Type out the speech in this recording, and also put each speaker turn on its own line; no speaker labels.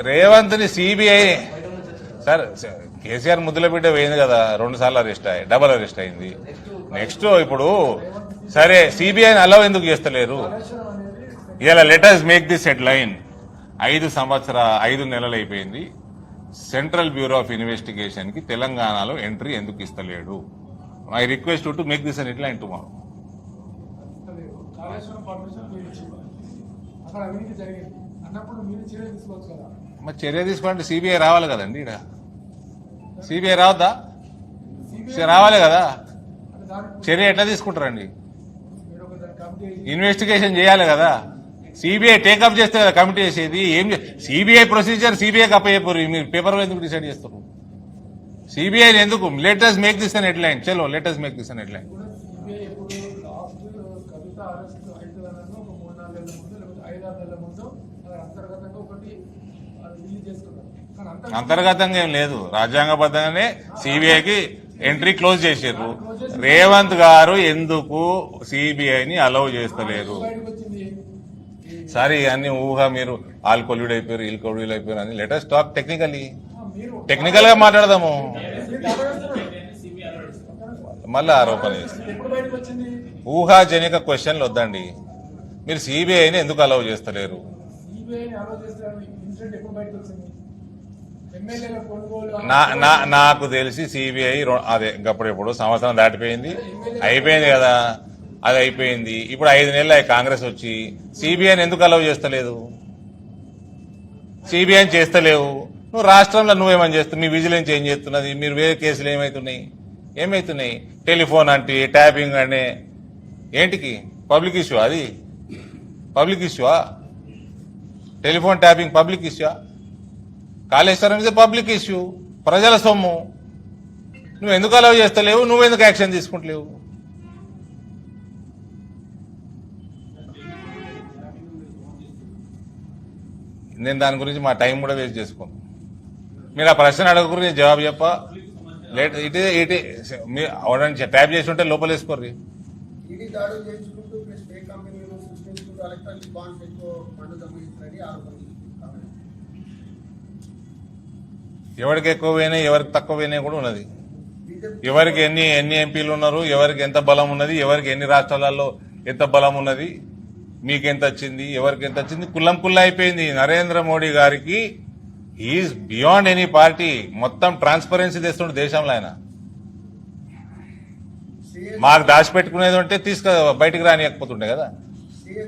రేవంత్ ని CBI sir KCR ముద్దుల బిడ్డ పోయింది కదా, 2 సార్లు అరెస్ట్ అయ్యి డబల్ అరెస్ట్ అయింది. నెక్స్ట్ ఇప్పుడు సరే సిబిఐని అలౌ ఎందుకు చేస్తలేరు? ఇలా letters make this head line. 5 నెలలు అయిపోయింది. సెంట్రల్ బ్యూరో ఆఫ్ ఇన్వెస్టిగేషన్ కి తెలంగాణలో ఎంట్రీ ఎందుకు ఇస్తలేడు? I request to make this an headline tomorrow. మరి చర్య తీసుకోవాలంటే సిబిఐ రావాలి కదండి. ఇక్కడ సిబిఐ రావద్దా? రావాలి కదా. చర్య ఎట్లా తీసుకుంటారండి? ఇన్వెస్టిగేషన్ చేయాలి కదా. సిబిఐ టేకప్ చేస్తే కదా కమిటీ చేసేది. ఏం సిబిఐ ప్రొసీజర్ సిబిఐకి అప్పయ్యపోరు. మీరు పేపర్లో ఎందుకు డిసైడ్ చేస్తారు? సిబిఐని ఎందుకు? Letters make this an headline. చలో letters make this an headline. అంతర్గతంగా ఏం లేదు, రాజ్యాంగబద్ధంగానే సిబిఐకి ఎంట్రీ క్లోజ్ చేశారు. రేవంత్ గారు ఎందుకు సిబిఐని అలౌ చేస్తలేరు? సరే అన్ని ఊహ, మీరు ఆల్ కొల్యూడ్ అయిపోయారు, వీళ్ళు కొల్యూడ్ అయిపోయారు అని. లెటర్స్ టాక్ టెక్నికల్ గా మాట్లాడదాము. మళ్ళీ ఆరోపణ చేస్తారు. ఊహాజనిక క్వశ్చన్లు వద్దండి. మీరు సిబిఐని ఎందుకు అలౌ చేస్తలేరు? నాకు తెలిసి సిబిఐ అదే ఎప్పుడు సంవత్సరం దాటిపోయింది, అయిపోయింది కదా, అది అయిపోయింది. ఇప్పుడు 5 నెలలు కాంగ్రెస్ వచ్చి సిబిఐని ఎందుకు అలౌ చేస్తలేదు? సిబిఐని చేస్తలేవు. నువ్వు రాష్ట్రంలో నువ్వేమని చేస్తావు? మీ విజిలెన్స్ ఏం చేస్తున్నది? మీరు వేరే కేసులు ఏమైతున్నాయి? టెలిఫోన్ అంటే ట్యాపింగ్ అంటే ఏంటికి? Public issue. అది పబ్లిక్ ఇష్యూవా? Telephone tapping public issue? Kaleshwaram ఇది పబ్లిక్ ఇష్యూ, ప్రజల సొమ్ము. నువ్వు ఎందుకు అలౌ చేస్తలేవు? నువ్వెందుకు యాక్షన్ తీసుకుంటలేవు? నేను దాని గురించి మా టైం కూడా వేస్ట్ చేసుకోను. మీరు ఆ ప్రశ్న అడగకూడదు, నేను జవాబు చెప్ప. ఇటు ట్యాప్ చేసి ఉంటే లోపల వేసుకోర్రి. ఎవరికి ఎక్కువ పోయినాయి, ఎవరికి తక్కువ పోయినాయి కూడా ఉన్నది. ఎవరికి ఎన్ని ఎంపీలు ఉన్నారు, ఎవరికి ఎంత బలం ఉన్నది, ఎవరికి ఎన్ని రాష్ట్రాలలో ఎంత బలం ఉన్నది, మీకెంత వచ్చింది, ఎవరికి ఎంత వచ్చింది, కుల్లం అయిపోయింది. నరేంద్ర మోడీ గారికి ఈజ్ బియాండ్ ఎనీ పార్టీ. మొత్తం ట్రాన్స్పరెన్సీ తెస్తుండే దేశంలో ఆయన. మాకు దాచిపెట్టుకునేది ఉంటే బయటికి రానియకపోతుండే కదా.